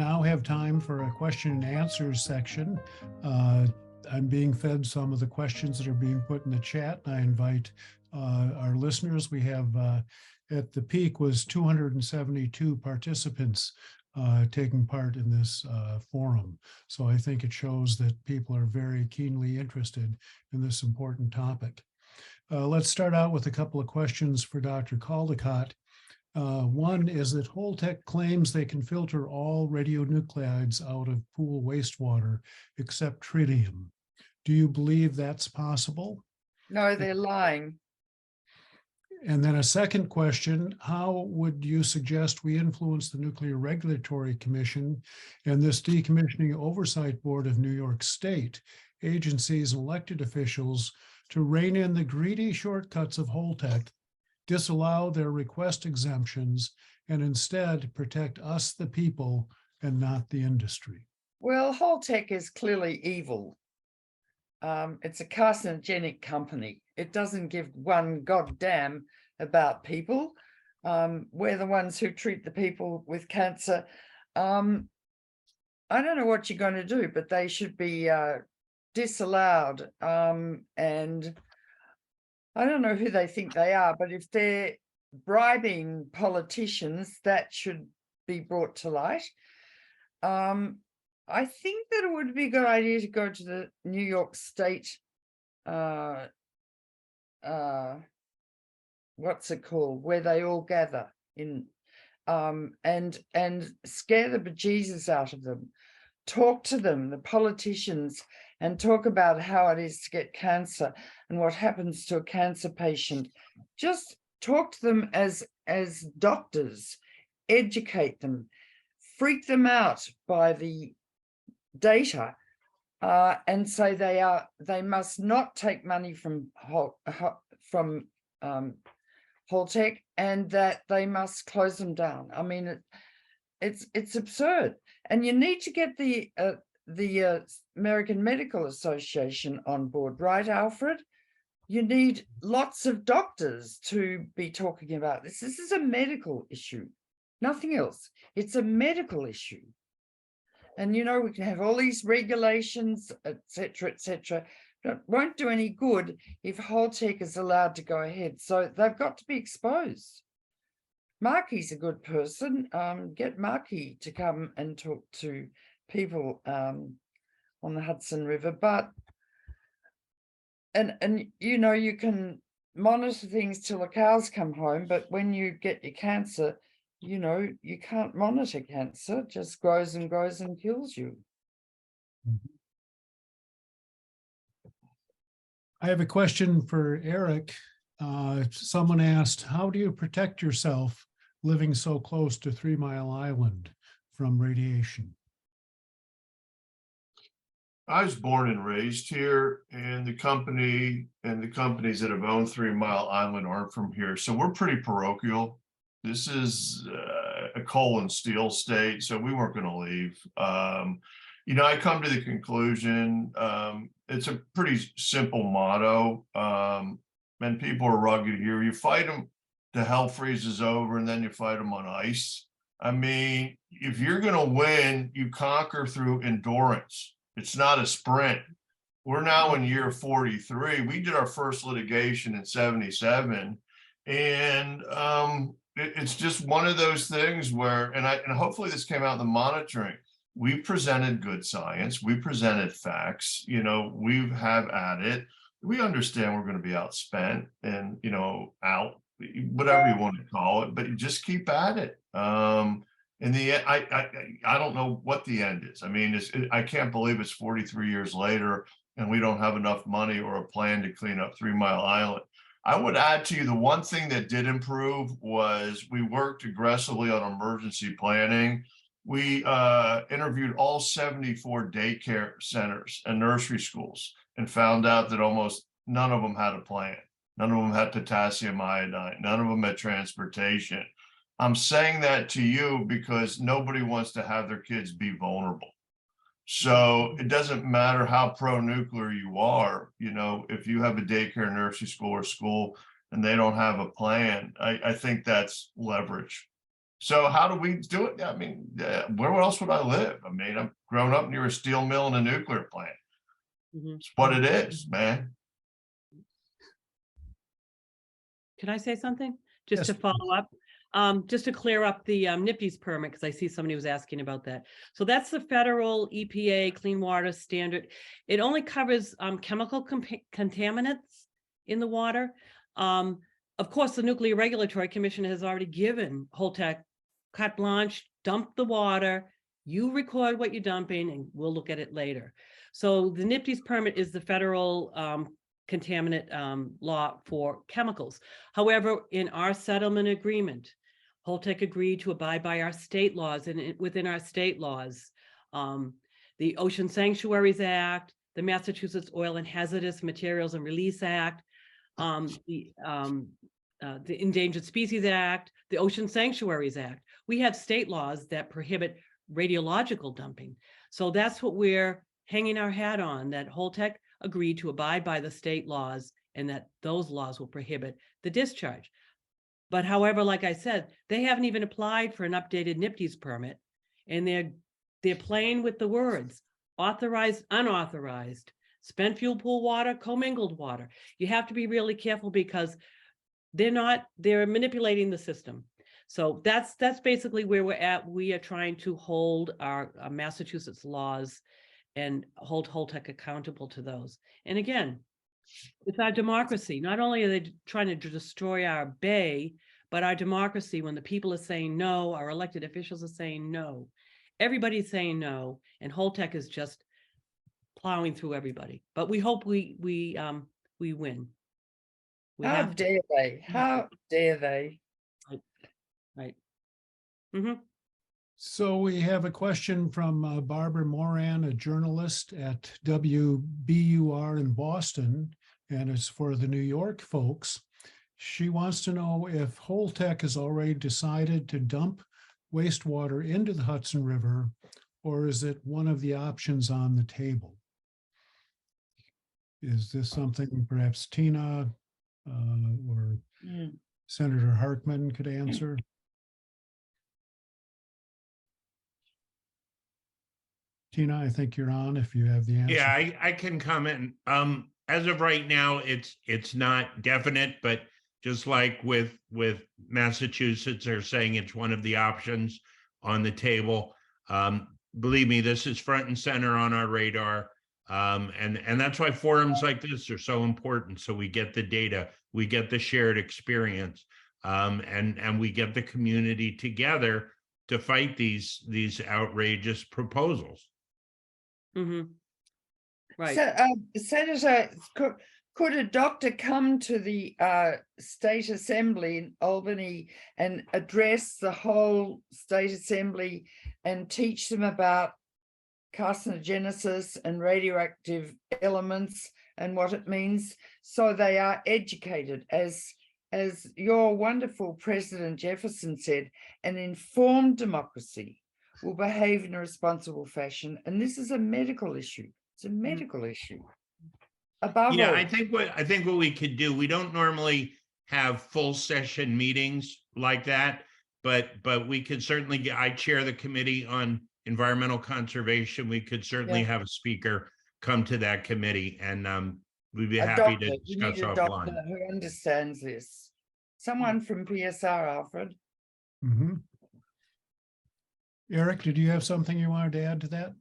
now have time for a question and answers section. Uh, I'm being fed some of the questions that are being put in the chat. I invite our listeners. We have at the peak was 272 participants taking part in this forum. So I think it shows that people are very keenly interested in this important topic. Let's start out with a couple of questions for Dr. Caldicott. One is that Holtec claims they can filter all radionuclides out of pool wastewater except tritium. Do you believe that's possible? No, they're lying. And then a second question, how would you suggest we influence the Nuclear Regulatory Commission and this Decommissioning Oversight Board of New York State, agencies and elected officials to rein in the greedy shortcuts of Holtec, disallow their request exemptions, and instead protect us, the people, and not the industry? Well, Holtec is clearly evil. It's a carcinogenic company. It doesn't give one goddamn about people. We're the ones who treat the people with cancer. I don't know what you're going to do, but they should be disallowed. And I don't know who they think they are, but if they're bribing politicians, that should be brought to light. I think that it would be a good idea to go to the New York State, what's it called, where they all gather in, and scare the bejesus out of them. Talk to them, the politicians, and talk about how it is to get cancer and what happens to a cancer patient. Just talk to them as doctors, educate them, freak them out by the data, and say they must not take money from Holtec, and that they must close them down. I mean, it's absurd, and you need to get the American Medical Association on board, right, Alfred? You need lots of doctors to be talking about this. This is a medical issue, nothing else. It's a medical issue. And, you know, we can have all these regulations, etc., etc. It won't do any good if Holtec is allowed to go ahead. So they've got to be exposed. Markey's a good person. Get Markey to come and talk to people on the Hudson River. But, and you know, you can monitor things till the cows come home, but when you get your cancer, you know, you can't monitor cancer. It just grows and grows and kills you. I have a question for Eric. Someone asked, how do you protect yourself living so close to 3 Mile Island from radiation? I was born and raised here, and the company and the companies that have owned 3 Mile Island aren't from here. So we're pretty parochial. This is a coal and steel state, so we weren't going to leave. You know, I come to the conclusion, it's a pretty simple motto, and people are rugged here. You fight them till hell freezes over, and then you fight them on ice. I mean, if you're going to win, you conquer through endurance. It's not a sprint. We're now in year 43. We did our first litigation in 77, and it's just one of those things where, and hopefully this came out in the monitoring. We presented good science. We presented facts. You know, we have at it. We understand we're going to be outspent and, you know, out, whatever you want to call it, but you just keep at it. In the end, I don't know what the end is. I mean, I can't believe it's 43 years later and we don't have enough money or a plan to clean up 3 Mile Island. I would add to you, the one thing that did improve was we worked aggressively on emergency planning. We interviewed all 74 daycare centers and nursery schools and found out that almost none of them had a plan. None of them had potassium iodine. None of them had transportation. I'm saying that to you because nobody wants to have their kids be vulnerable. So it doesn't matter how pro-nuclear you are, you know, if you have a daycare, nursery school or school and they don't have a plan, I think that's leverage. So how do we do it? I mean, where else would I live? I mean, I'm grown up near a steel mill and a nuclear plant. Mhm. It's what it is, man. Can I say something? Just Yes, to follow up, just to clear up the NIPD's permit, because I see somebody was asking about that. So that's the federal EPA Clean Water Standard. It only covers chemical contaminants in the water. Of course, the Nuclear Regulatory Commission has already given Holtec carte blanche, dump the water, you record what you're dumping, and we'll look at it later. So the NIPD's permit is the federal contaminant law for chemicals. However, in our settlement agreement, Holtec agreed to abide by our state laws, and within our state laws, the Ocean Sanctuaries Act, the Massachusetts Oil and Hazardous Materials and Release Act, the Endangered Species Act, the Ocean Sanctuaries Act. We have state laws that prohibit radiological dumping. So that's what we're hanging our hat on, that Holtec agreed to abide by the state laws and that those laws will prohibit the discharge. But however, like I said, they haven't even applied for an updated NIPD's permit, and they're playing with the words authorized, unauthorized, spent fuel pool water, commingled water. You have to be really careful because they're manipulating the system. So that's basically where we're at. We are trying to hold our Massachusetts laws and hold Holtec accountable to those. And again, it's our democracy. Not only are they trying to destroy our bay, but our democracy, when the people are saying no, our elected officials are saying no, everybody's saying no, and Holtec is just plowing through everybody. But we hope we win. How dare they? How dare they? Right. Mm-hmm. So we have a question from Barbara Moran, a journalist at WBUR in Boston, and it's for the New York folks. She wants to know if Holtec has already decided to dump wastewater into the Hudson River, or is it one of the options on the table? Is this something perhaps Tina or Senator Hartman could answer? Tina, I think you're on if you have the answer. Yeah, I can comment. As of right now, it's not definite, but just like with Massachusetts, they're saying it's one of the options on the table. Believe me, this is front and center on our radar. And that's why forums like this are so important. So we get the data, we get the shared experience, and we get the community together to fight these outrageous proposals. Mm-hmm. Right. So, Senator, could a doctor come to the state assembly in Albany and address the whole state assembly and teach them about carcinogenesis and radioactive elements and what it means, so they are educated, as your wonderful President Jefferson said, an informed democracy will behave in a responsible fashion. And this is a medical issue. It's a medical issue. Above all, I think what we could do, we don't normally have full session meetings like that, but we could certainly I chair the committee on environmental conservation. We could certainly have a speaker come to that committee, and we'd be happy to discuss offline. Doctor who understands this. Someone from PSR, Alfred. Mm-hmm. Eric, did you have something you wanted to add to that?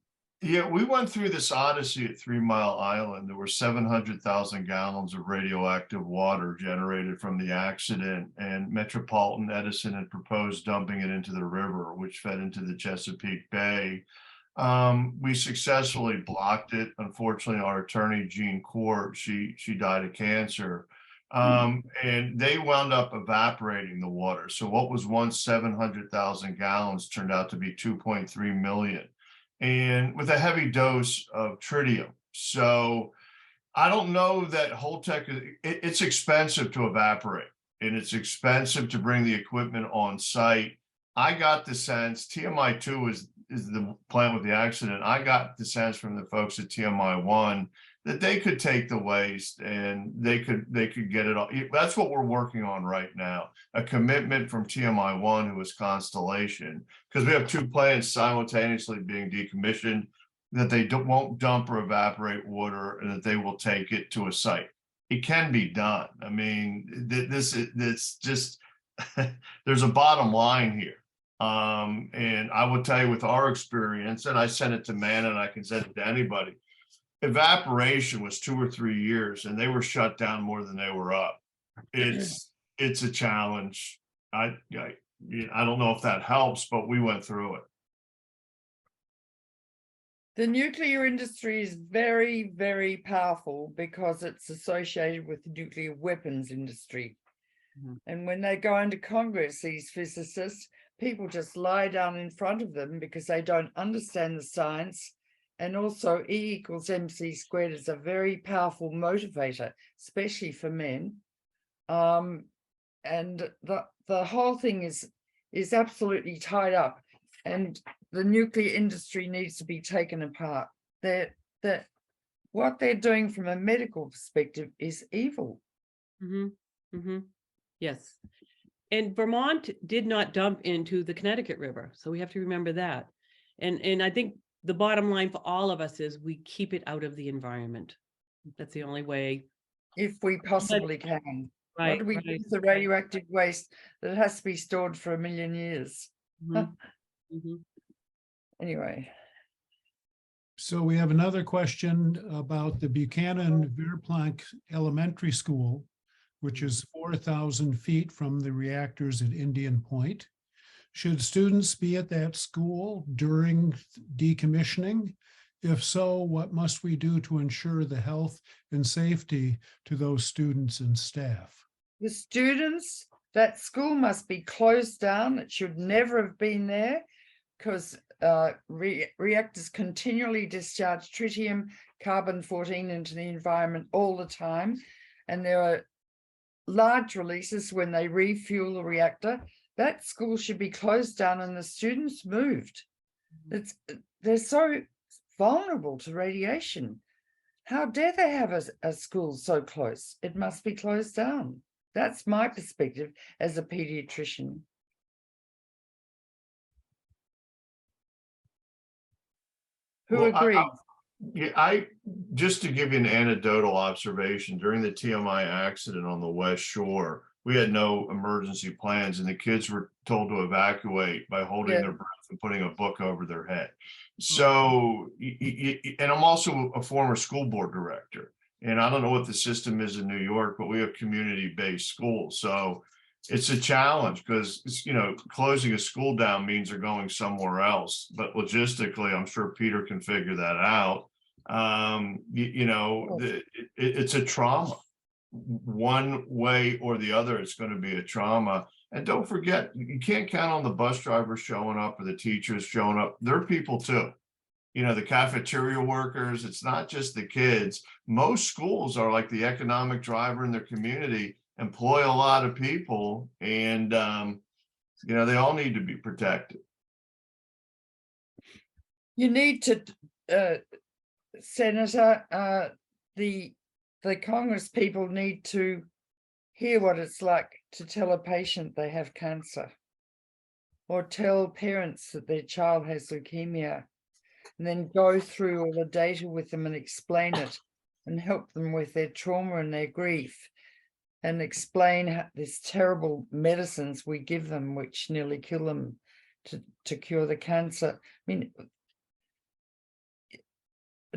Yeah, we went through this odyssey at 3 Mile Island. There were 700,000 gallons of radioactive water generated from the accident, and Metropolitan Edison had proposed dumping it into the river, which fed into the Chesapeake Bay. We successfully blocked it. Unfortunately, our attorney, Jean Court, she died of cancer. And they wound up evaporating the water. So what was once 700,000 gallons turned out to be 2.3 million. And with a heavy dose of tritium. So I don't know that Holtec, it's expensive to evaporate, and it's expensive to bring the equipment on site. I got the sense, TMI2 is the plant with the accident. I got the sense from the folks at TMI1 that they could take the waste and they could get it all. That's what we're working on right now. A commitment from TMI1, who is Constellation, because we have two plants simultaneously being decommissioned, that they won't dump or evaporate water and that they will take it to a site. It can be done. I mean, this just, there's a bottom line here. And I will tell you with our experience, and I sent it to Man and I can send it to anybody, evaporation was 2 or 3 years and they were shut down more than they were up. It's a challenge. I don't know if that helps, but we went through it. The nuclear industry is very, very powerful because it's associated with the nuclear weapons industry. And when they go into Congress, these physicists, people just lie down in front of them because they don't understand the science. And also E = MC² is a very powerful motivator, especially for men. And the whole thing is absolutely tied up. And the nuclear industry needs to be taken apart. What they're doing from a medical perspective is evil. Yes. And Vermont did not dump into the Connecticut River. So we have to remember that. And I think the bottom line for all of us is we keep it out of the environment. That's the only way. If we possibly can. Right. What do we do with the radioactive waste that has to be stored for 1 million years? Anyway. So we have another question about the Buchanan Verplanck Elementary School, which is 4,000 feet from the reactors at Indian Point. Should students be at that school during decommissioning? If so, what must we do to ensure the health and safety to those students and staff? The students, that school must be closed down. It should never have been there because reactors continually discharge tritium, carbon-14 into the environment all the time. And there are large releases when they refuel the reactor. That school should be closed down and the students moved. They're so vulnerable to radiation. How dare they have a school so close? It must be closed down. That's my perspective as a pediatrician. Who agrees? Yeah, just to give you an anecdotal observation, during the TMI accident on the West Shore, we had no emergency plans and the kids were told to evacuate by holding their breath and putting a book over their head. So, and I'm also a former school board director, and I don't know what the system is in New York, but we have community-based schools. So it's a challenge because, closing a school down means they're going somewhere else. But logistically, I'm sure Peter can figure that out. It's a trauma. One way or the other, it's going to be a trauma. And don't forget, you can't count on the bus drivers showing up or the teachers showing up. They're people too. The cafeteria workers, it's not just the kids. Most schools are like the economic driver in their community, employ a lot of people, and they all need to be protected. You need to, Senator, the Congress people need to hear what it's like to tell a patient they have cancer, or tell parents that their child has leukemia, and then go through all the data with them and explain it and help them with their trauma and their grief, and explain these terrible medicines we give them, which nearly kill them, to cure the cancer. I mean,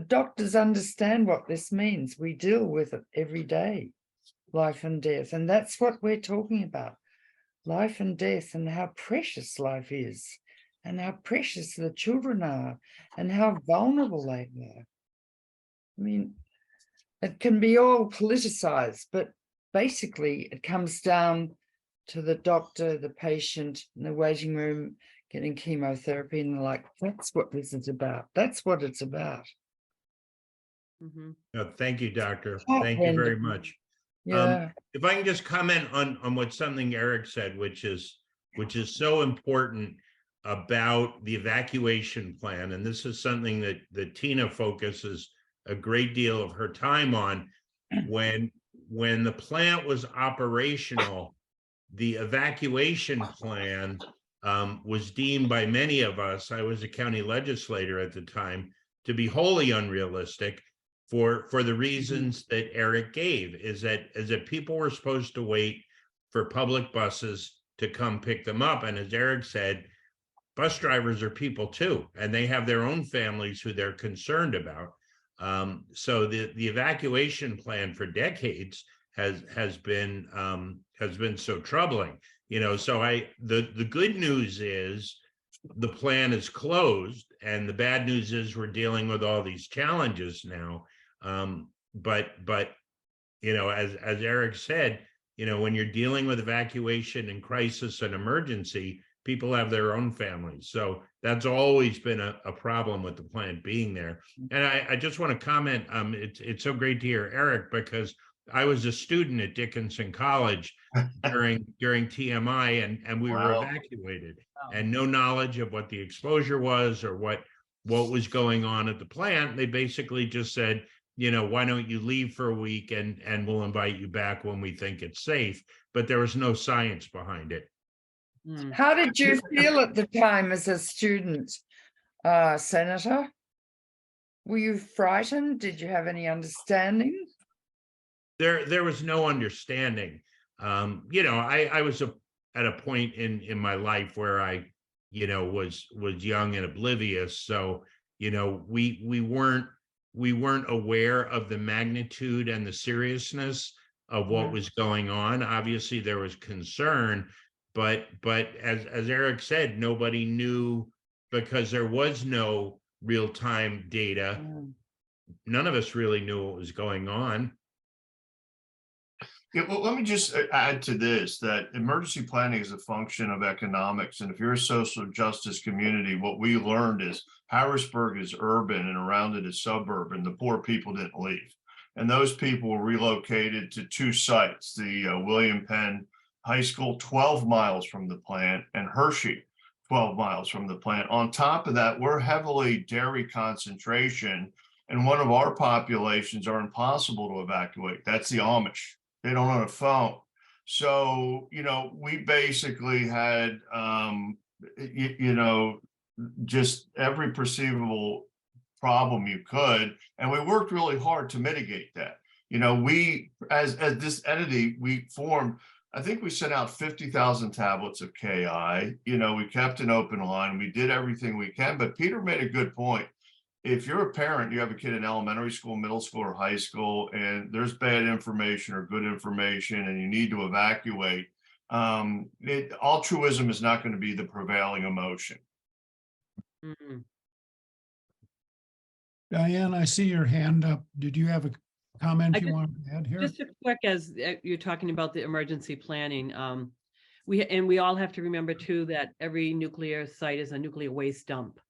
doctors understand what this means. We deal with it every day, life and death. And that's what we're talking about, life and death, and how precious life is, and how precious the children are, and how vulnerable they are. I mean, it can be all politicized, but basically it comes down to the doctor, the patient in the waiting room getting chemotherapy, and they're like, that's what this is about. That's what it's about. Thank you, Doctor. Thank you very much. Yeah. If I can just comment on what something Eric said, which is so important about the evacuation plan, and this is something that Tina focuses a great deal of her time on. When the plant was operational, the evacuation plan was deemed by many of us, I was a county legislator at the time, to be wholly unrealistic for the reasons that Eric gave, is that people were supposed to wait for public buses to come pick them up. And as Eric said, bus drivers are people too, and they have their own families who they're concerned about. So the evacuation plan for decades has been so troubling. So the good news is the plan is closed, and the bad news is we're dealing with all these challenges now. But as Eric said, when you're dealing with evacuation and crisis and emergency, people have their own families. So that's always been a problem with the plant being there. And I just want to comment, it's so great to hear Eric, because I was a student at Dickinson College during TMI, and we were evacuated, and no knowledge of what the exposure was or what was going on at the plant. They basically just said, why don't you leave for a week and we'll invite you back when we think it's safe. But there was no science behind it. How did you feel at the time as a student, Senator? Were you frightened? Did you have any understanding? There was no understanding. I was at a point in my life where I, was young and oblivious. So, we weren't aware of the magnitude and the seriousness of what was going on. Obviously, there was concern, but as Eric said, nobody knew, because there was no real-time data. None of us really knew what was going on. Yeah, well, let me just add to this, that emergency planning is a function of economics. And if you're a social justice community, what we learned is Harrisburg is urban and around it is suburban. The poor people didn't leave. And those people were relocated to two sites, the William Penn High School, 12 miles from the plant, and Hershey, 12 miles from the plant. On top of that, we're heavily dairy concentration, and one of our populations are impossible to evacuate. That's the Amish. They don't own a phone. So, we basically had, just every perceivable problem you could. And we worked really hard to mitigate that. We, as this entity, we formed, I think we sent out 50,000 tablets of KI. We kept an open line. We did everything we can. But Peter made a good point. If you're a parent, you have a kid in elementary school, middle school, or high school, and there's bad information or good information, and you need to evacuate, altruism is not going to be the prevailing emotion. Diane, I see your hand up. Did you have a comment you wanted to add here? Just a quick, as you're talking about the emergency planning, we all have to remember too that every nuclear site is a nuclear waste dump.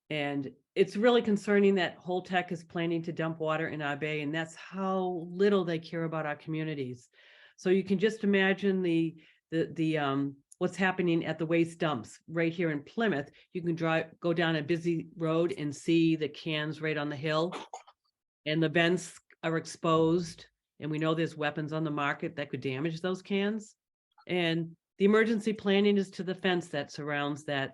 And it's really concerning that Holtec is planning to dump water in our bay, and that's how little they care about our communities. So you can just imagine the what's happening at the waste dumps right here in Plymouth. You can go down a busy road and see the cans right on the hill, and the vents are exposed. And we know there's weapons on the market that could damage those cans. And the emergency planning is to the fence that surrounds that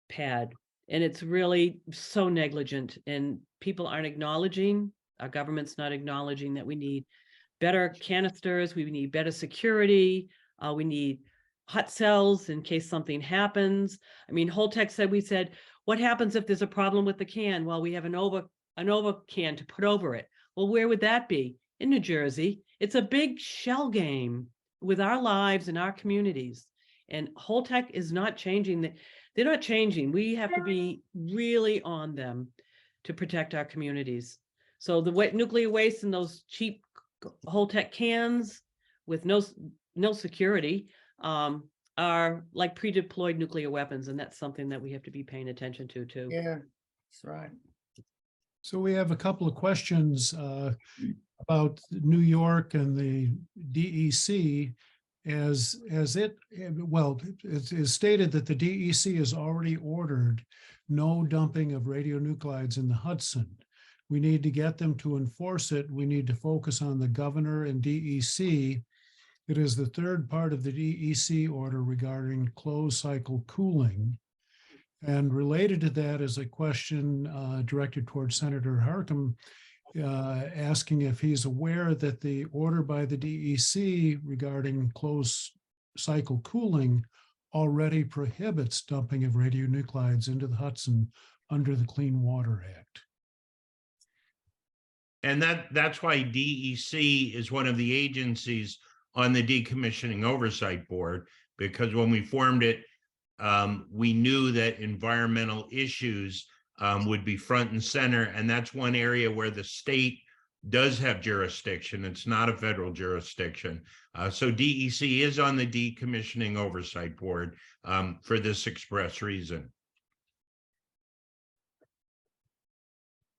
pad. And it's really so negligent, and people aren't acknowledging, our government's not acknowledging that we need better canisters, we need better security, we need hot cells in case something happens. I mean, Holtec said, we said, what happens if there's a problem with the can? Well, we have an over can to put over it. Well, where would that be? In New Jersey. It's a big shell game with our lives and our communities. And Holtec is not changing. They're not changing. We have to be really on them to protect our communities. So the nuclear waste in those cheap Holtec cans with no security are like pre-deployed nuclear weapons, and that's something that we have to be paying attention to too. Yeah, that's right. So we have a couple of questions about New York and the DEC. As it is stated that the DEC has already ordered no dumping of radionuclides in the Hudson, we need to get them to enforce it. We need to focus on the governor and DEC. It is the third part of the DEC order regarding closed cycle cooling. And related to that is a question directed towards Senator Harckham, asking if he's aware that the order by the DEC regarding closed cycle cooling already prohibits dumping of radionuclides into the Hudson under the Clean Water Act. And that's why DEC is one of the agencies on the Decommissioning Oversight Board, because when we formed it, we knew that environmental issues would be front and center. And that's one area where the state does have jurisdiction. It's not a federal jurisdiction. So DEC is on the Decommissioning Oversight Board for this express reason.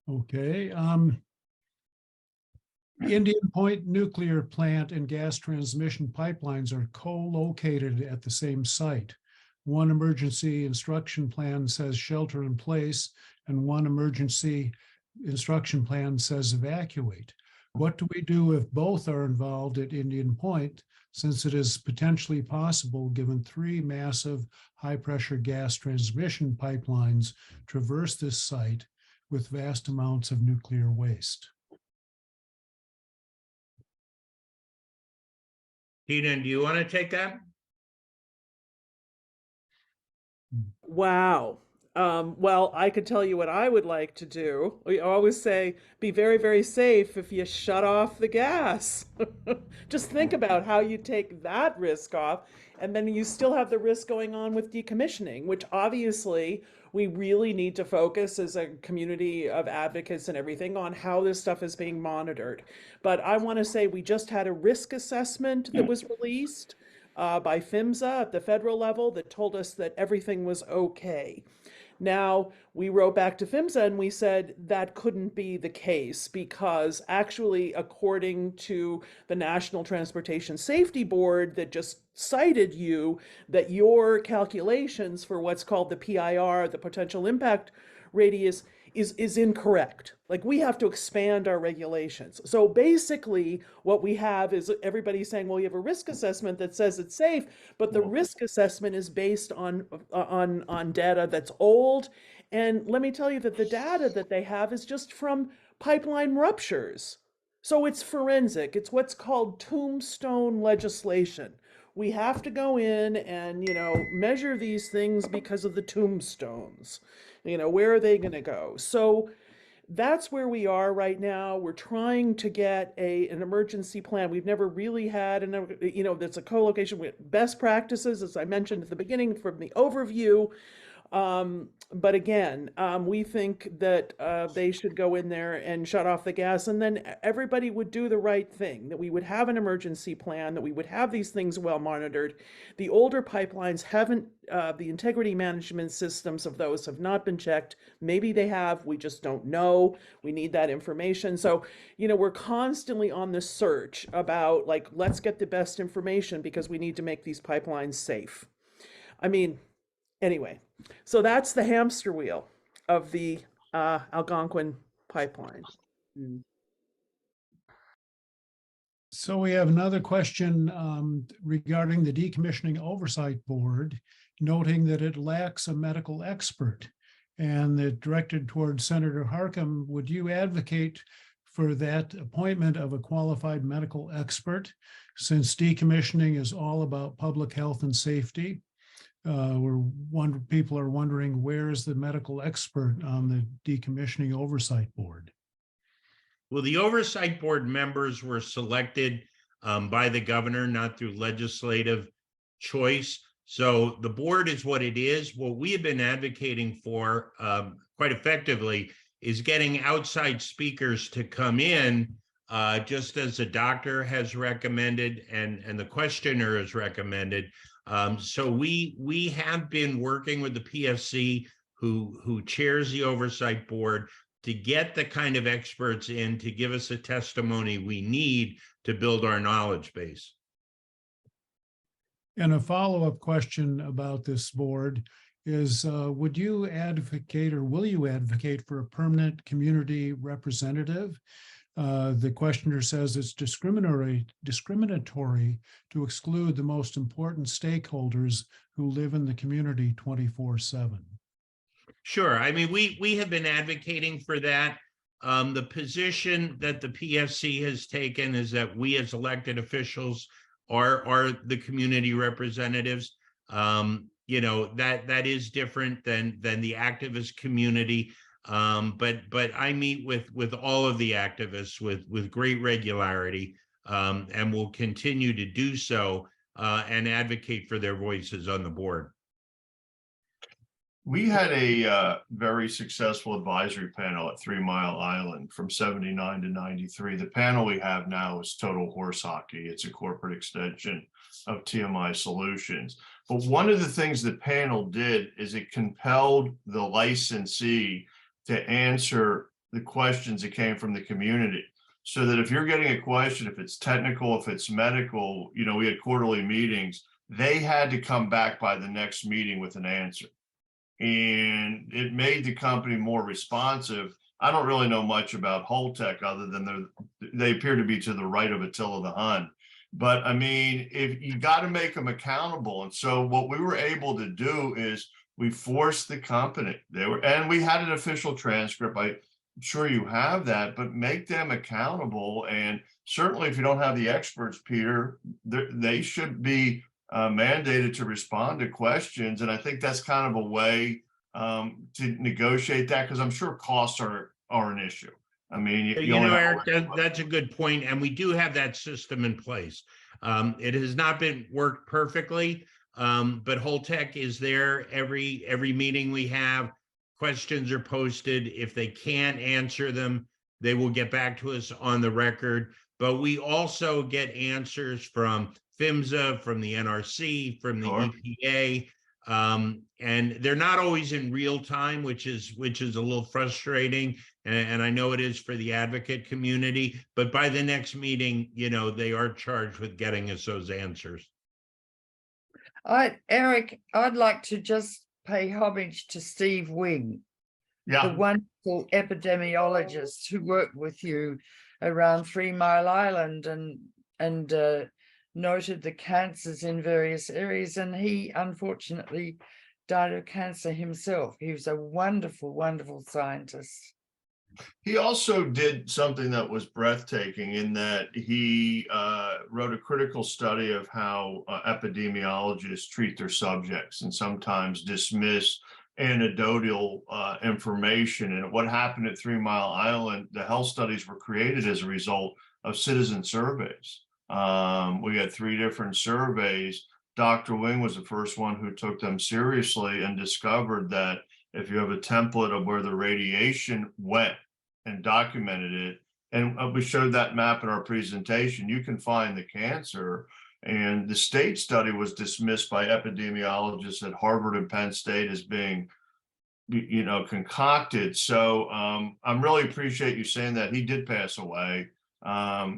Okay. Indian Point Nuclear Plant and gas transmission pipelines are co-located at the same site. One emergency instruction plan says shelter in place, and one emergency instruction plan says evacuate. What do we do if both are involved at Indian Point, since it is potentially possible, given 3 massive high-pressure gas transmission pipelines traverse this site with vast amounts of nuclear waste? Tina, do you want to take that? Wow. Well, I could tell you what I would like to do. We always say, be very, very safe if you shut off the gas. Just think about how you take that risk off. And then you still have the risk going on with decommissioning, which obviously we really need to focus as a community of advocates and everything on how this stuff is being monitored. But I want to say we just had a risk assessment that was released by PHMSA at the federal level that told us that everything was okay. Now, we wrote back to PHMSA and we said that couldn't be the case because actually, according to the National Transportation Safety Board that just cited you, that your calculations for what's called the PIR, the potential impact radius, is incorrect. Like, we have to expand our regulations. So basically what we have is everybody saying, well, you have a risk assessment that says it's safe, but the risk assessment is based on data that's old. And let me tell you that the data that they have is just from pipeline ruptures. So it's forensic. It's what's called tombstone legislation. We have to go in and, measure these things because of the tombstones. Where are they going to go? So that's where we are right now. We're trying to get an emergency plan. We've never really had, that's a co-location with best practices, as I mentioned at the beginning from the overview. But again, we think that they should go in there and shut off the gas, and then everybody would do the right thing, that we would have an emergency plan, that we would have these things well monitored. The older pipelines haven't, the integrity management systems of those have not been checked. Maybe they have, we just don't know. We need that information. So, we're constantly on the search about, let's get the best information because we need to make these pipelines safe. Anyway, so that's the hamster wheel of the Algonquin pipeline. So we have another question regarding the Decommissioning Oversight Board, noting that it lacks a medical expert, and that directed towards Senator Harckham. Would you advocate for that appointment of a qualified medical expert, since decommissioning is all about public health and safety? People are wondering, where is the medical expert on the Decommissioning Oversight Board? Well, the Oversight Board members were selected by the governor, not through legislative choice. So the board is what it is. What we have been advocating for quite effectively is getting outside speakers to come in, just as the doctor has recommended and the questioner has recommended. So we have been working with the PSC, who chairs the Oversight Board, to get the kind of experts in to give us a testimony we need to build our knowledge base. And a follow-up question about this board is, would you advocate or will you advocate for a permanent community representative? The questioner says it's discriminatory to exclude the most important stakeholders who live in the community 24/7. Sure. I mean, we have been advocating for that. The position that the PSC has taken is that we as elected officials are the community representatives. You know, that is different than the activist community. But I meet with all of the activists with great regularity, and will continue to do so, and advocate for their voices on the board. We had a very successful advisory panel at 3 Mile Island from 79 to 93. The panel we have now is Total Horse Hockey. It's a corporate extension of TMI Solutions. But one of the things the panel did is it compelled the licensee to answer the questions that came from the community. So that if you're getting a question, if it's technical, if it's medical, you know, we had quarterly meetings, they had to come back by the next meeting with an answer. And it made the company more responsive. I don't really know much about Holtec other than they appear to be to the right of Attila the Hun. But I mean, if you got to make them accountable. And so what we were able to do is we forced the company. And we had an official transcript. I'm sure you have that, but make them accountable. And certainly if you don't have the experts, Peter, they should be mandated to respond to questions. And I think that's kind of a way to negotiate that, because I'm sure costs are an issue. I mean, you know, Eric, that's a good point. And we do have that system in place. It has not been worked perfectly, but Holtec is there every meeting we have. Questions are posted. If they can't answer them, they will get back to us on the record. But we also get answers from PHMSA, from the NRC, from the EPA, and they're not always in real time, which is a little frustrating. And I know it is for the advocate community, but by the next meeting, you know, they are charged with getting us those answers. Eric, I'd like to just pay homage to Steve Wing, the wonderful epidemiologist who worked with you around 3 Mile Island and noted the cancers in various areas. And he unfortunately died of cancer himself. He was a wonderful, wonderful scientist. He also did something that was breathtaking in that he wrote a critical study of how epidemiologists treat their subjects and sometimes dismiss anecdotal information. And what happened at 3 Mile Island, the health studies were created as a result of citizen surveys. We had 3 different surveys. Dr. Wing was the first one who took them seriously and discovered that if you have a template of where the radiation went and documented it, and we showed that map in our presentation, you can find the cancer. And the state study was dismissed by epidemiologists at Harvard and Penn State as being, you know, concocted. So I really appreciate you saying that. He did pass away.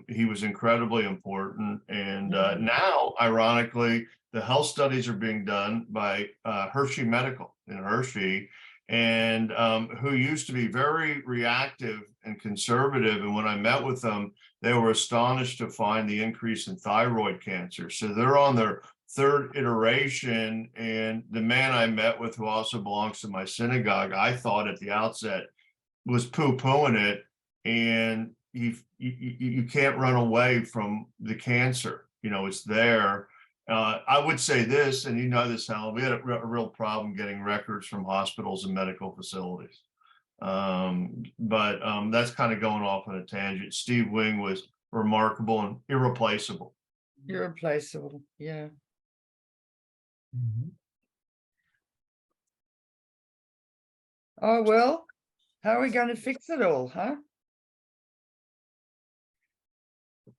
He was incredibly important. And now, ironically, the health studies are being done by Hershey Medical in Hershey, and who used to be very reactive and conservative. And when I met with them, they were astonished to find the increase in thyroid cancer. So they're on their 3rd iteration. And the man I met with, who also belongs to my synagogue, I thought at the outset was poo-pooing it. And you can't run away from the cancer. You know, it's there. I would say this, and you know this, Helen, we had a real problem getting records from hospitals and medical facilities. But that's kind of going off on a tangent. Steve Wing was remarkable and irreplaceable. Irreplaceable, yeah. Mhm. Oh, well, how are we going to fix it all, huh?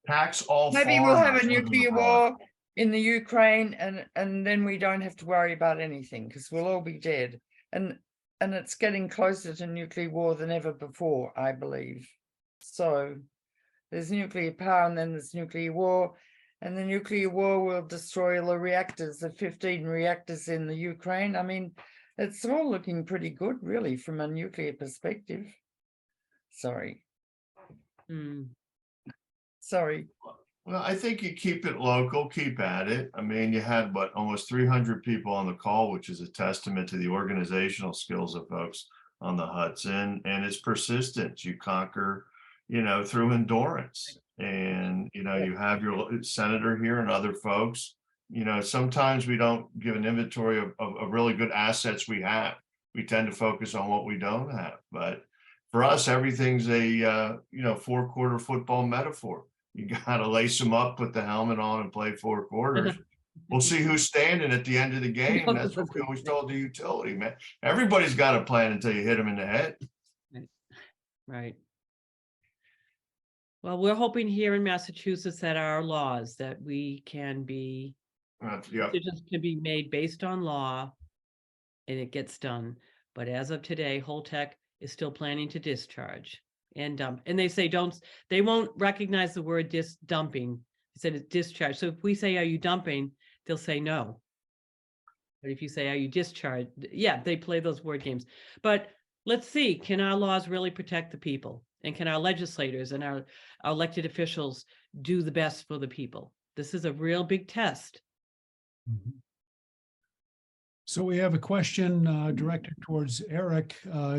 Tax all Maybe we'll have farmers a living nuclear abroad. war in the Ukraine, and then we don't have to worry about anything because we'll all be dead. And it's getting closer to nuclear war than ever before, I believe. So there's nuclear power and then there's nuclear war. And the nuclear war will destroy all the reactors, the 15 reactors in the Ukraine. I mean, It's all looking pretty good, really, from a nuclear perspective. Sorry, Hmm. sorry. Well, I think you keep it local, keep at it. I mean, you had what, almost 300 people on the call, which is a testament to the organizational skills of folks on the Hudson, and it's persistence. You conquer, through endurance. And, you have your senator here and other folks. Sometimes we don't give an inventory of really good assets we have. We tend to focus on what we don't have. But for us, everything's a, 4-quarter football metaphor. You got to lace them up, put the helmet on, and play 4 quarters. We'll see who's standing at the end of the game. That's what we always told the utility, man. Everybody's got a plan until you hit them in the head. Right. Well, we're hoping here in Massachusetts that our laws, that we can be, Yeah. decisions can be made based on law and it gets done. But as of today, Holtec is still planning to discharge and dump. And they say they won't recognize the word dumping. They said it's discharge. So if we say, are you dumping? They'll say no. But if you say, are you discharged? Yeah, they play those word games. But let's see, can our laws really protect the people? And can our legislators and our elected officials do the best for the people? This is a real big test. Mhm. So we have a question directed towards Eric.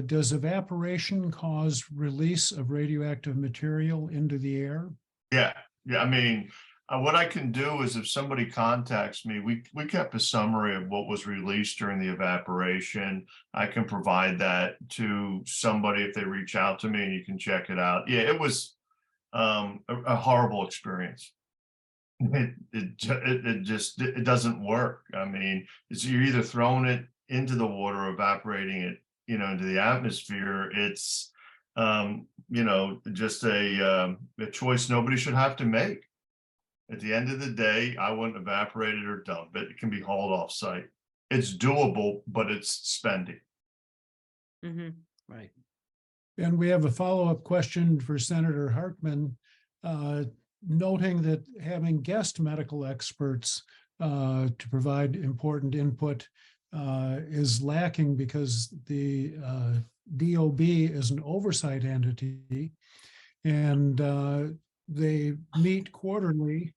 Does evaporation cause release of radioactive material into the air? Yeah. I mean, what I can do is if somebody contacts me, we kept a summary of what was released during the evaporation. I can provide that to somebody if they reach out to me, and you can check it out. Yeah, it was a horrible experience. It doesn't work. I mean, you're either throwing it into the water or evaporating it, into the atmosphere. It's just a choice nobody should have to make. At the end of the day, I wouldn't evaporate it or dump it. It can be hauled off site. It's doable, but it's spending. Right. And we have a follow-up question for Senator Hartman, noting that having guest medical experts to provide important input is lacking because the DOB is an oversight entity and they meet quarterly,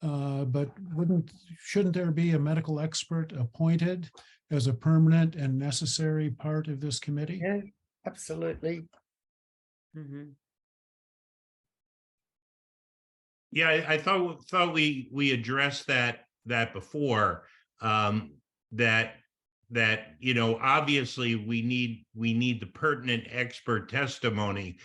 but shouldn't there be a medical expert appointed as a permanent and necessary part of this committee? Yeah, absolutely. Yeah, I thought we addressed that before. That obviously we need the pertinent expert testimony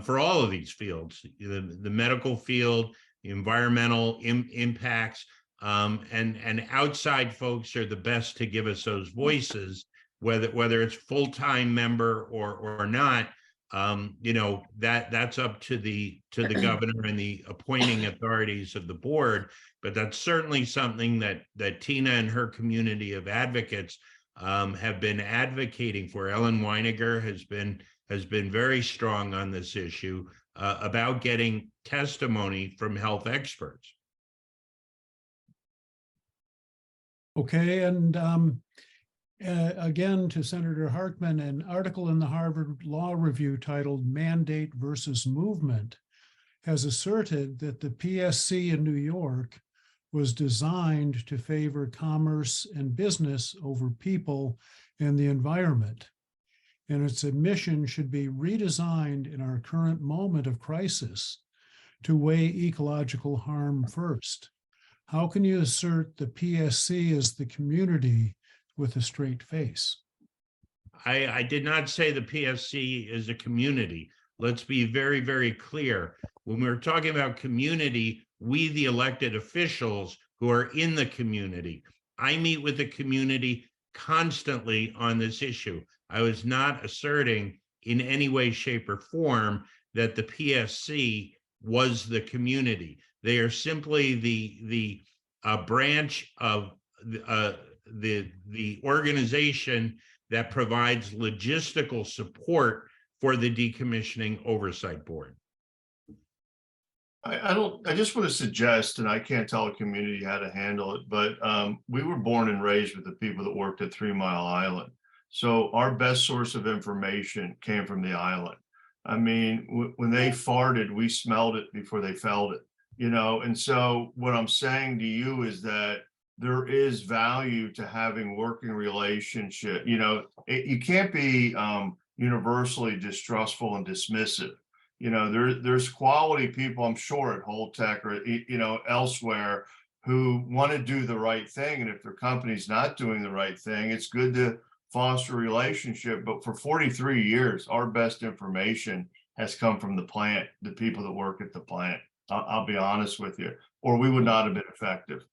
for all of these fields, the medical field, the environmental impacts, and outside folks are the best to give us those voices, whether it's full-time member or not. That's up to the governor and the appointing authorities of the board, but that's certainly something that Tina and her community of advocates have been advocating for. Ellen Weiniger has been very strong on this issue about getting testimony from health experts. Okay, and again, to Senator Hartman, an article in the Harvard Law Review titled "Mandate versus Movement" has asserted that the PSC in New York was designed to favor commerce and business over people and the environment, and its mission should be redesigned in our current moment of crisis to weigh ecological harm first. How can you assert the PSC is the community with a straight face? I did not say the PSC is a community. Let's be very, very clear. When we're talking about community, we, the elected officials who are in the community, I meet with the community constantly on this issue. I was not asserting in any way, shape, or form that the PSC was the community. They are simply the branch of the organization that provides logistical support for the Decommissioning Oversight Board. I just want to suggest, and I can't tell a community how to handle it, but we were born and raised with the people that worked at 3 Mile Island. So our best source of information came from the island. I mean, when they farted, we smelled it before they felt it, you know? And so what I'm saying to you is that there is value to having working relationship, you know, you can't be universally distrustful and dismissive. You know, there's quality people, I'm sure, at Holtec or, you know, elsewhere who want to do the right thing. And if their company's not doing the right thing, it's good to foster a relationship. But for 43 years, our best information has come from the plant, the people that work at the plant. I'll be honest with you, or we would not have been effective.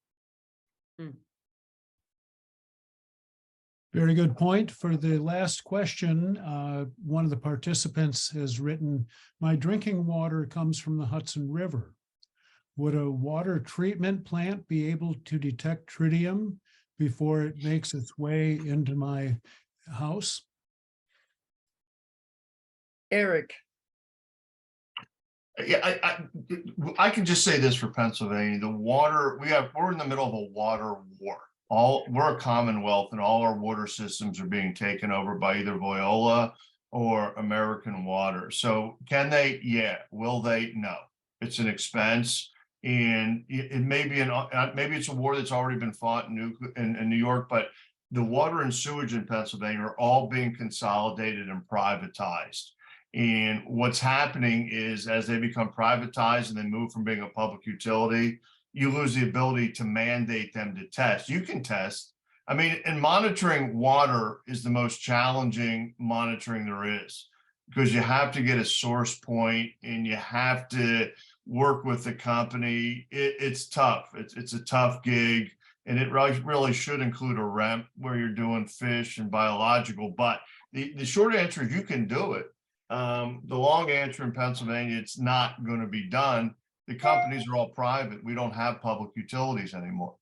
Very good point. For the last question, one of the participants has written, my drinking water comes from the Hudson River. Would a water treatment plant be able to detect tritium before it makes its way into my house? Eric, Yeah, I can just say this for Pennsylvania, the water, we're in the middle of a water war. We're a commonwealth and all our water systems are being taken over by either Voyola or American Water. So can they? Yeah. Will they? No. It's an expense. And it may be maybe it's a war that's already been fought in New York, but the water and sewage in Pennsylvania are all being consolidated and privatized. And what's happening is as they become privatized and they move from being a public utility, you lose the ability to mandate them to test. You can test. I mean, and monitoring water is the most challenging monitoring there is, because you have to get a source point and you have to work with the company. It's tough. It's a tough gig. And it really should include a REMP where you're doing fish and biological. But the short answer is you can do it. The long answer in Pennsylvania, it's not going to be done. The companies are all private. We don't have public utilities anymore.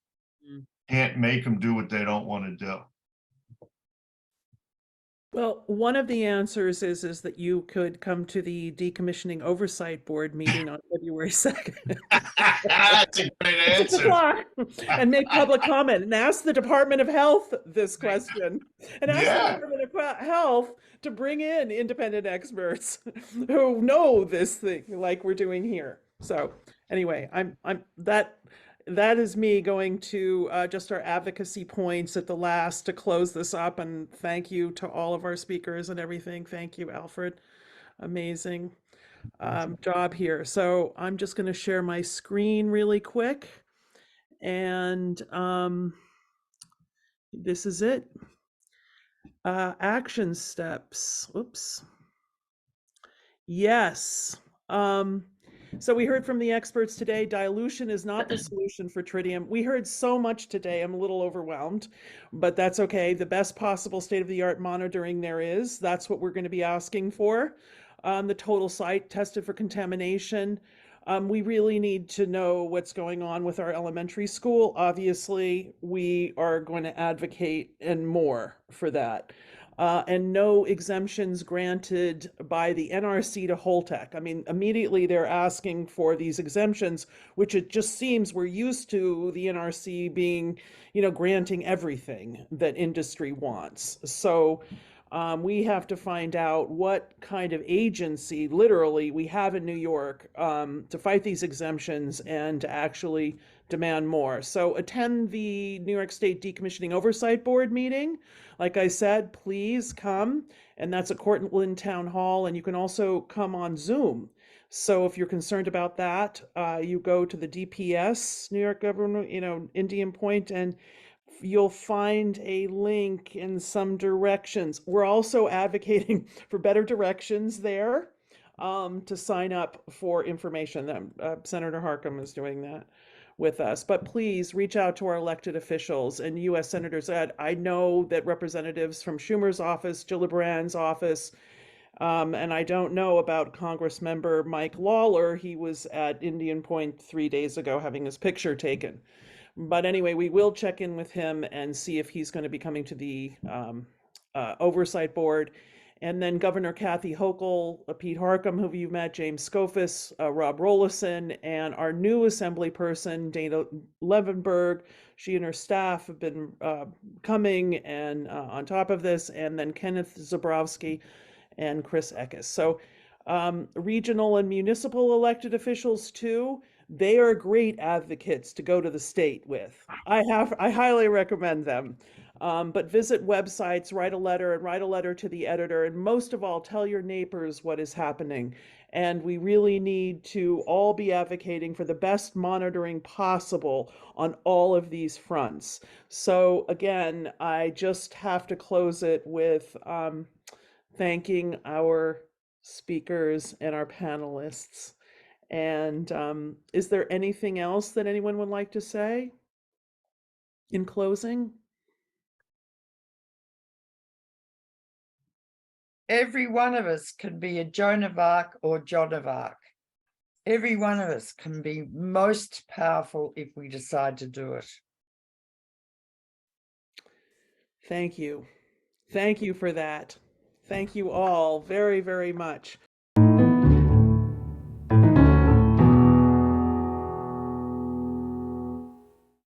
Can't make them do what they don't want to do. Well, one of the answers is that you could come to the Decommissioning Oversight Board meeting on February 2nd. That's a great answer. And make public comment and ask the Department of Health this question. And ask the Department of Health to bring in independent experts who know this thing like we're doing here. So anyway, that is me going to just our advocacy points at the last to close this up, and thank you to all of our speakers and everything. Thank you, Alfred. Amazing job here. So I'm just going to share my screen really quick, and this is it. Action steps. Oops. Yes. So we heard from the experts today, dilution is not the solution for tritium. We heard so much today, I'm a little overwhelmed, but that's okay. The best possible state-of-the-art monitoring there is, that's what we're going to be asking for. The total site tested for contamination. We really need to know what's going on with our elementary school. Obviously, we are going to advocate and more for that. And no exemptions granted by the NRC to Holtec. I mean, immediately they're asking for these exemptions, which it just seems we're used to the NRC being, granting everything that industry wants. So we have to find out what kind of agency, literally, we have in New York to fight these exemptions and to actually demand more. So attend the New York State Decommissioning Oversight Board meeting. Like I said, please come, and that's at Cortland Town Hall, and you can also come on Zoom. So if you're concerned about that, you go to the DPS, New York Government, Indian Point, and you'll find a link in some directions. We're also advocating for better directions there to sign up for information. Senator Harckham is doing that with us, but please reach out to our elected officials and U.S. Senators. I know that representatives from Schumer's office, Gillibrand's office, and I don't know about Congress member Mike Lawler. He was at Indian Point 3 days ago having his picture taken. But anyway, we will check in with him and see if he's going to be coming to the oversight board. And then Governor Kathy Hochul, Pete Harcum, who you've met, James Scofus, Rob Rollison, and our new assembly person, Dana Levenberg. She and her staff have been coming and on top of this, and then Kenneth Zabrowski and Chris Eckes. So regional and municipal elected officials too, they are great advocates to go to the state with. I highly recommend them. But visit websites, write a letter to the editor, and most of all, tell your neighbors what is happening. And we really need to all be advocating for the best monitoring possible on all of these fronts. So again, I just have to close it with thanking our speakers and our panelists. And is there anything else that anyone would like to say in closing? Every one of us can be a Joan of Arc or John of Arc. Every one of us can be most powerful if we decide to do it. Thank you. Thank you for that. Thank you all very, very much.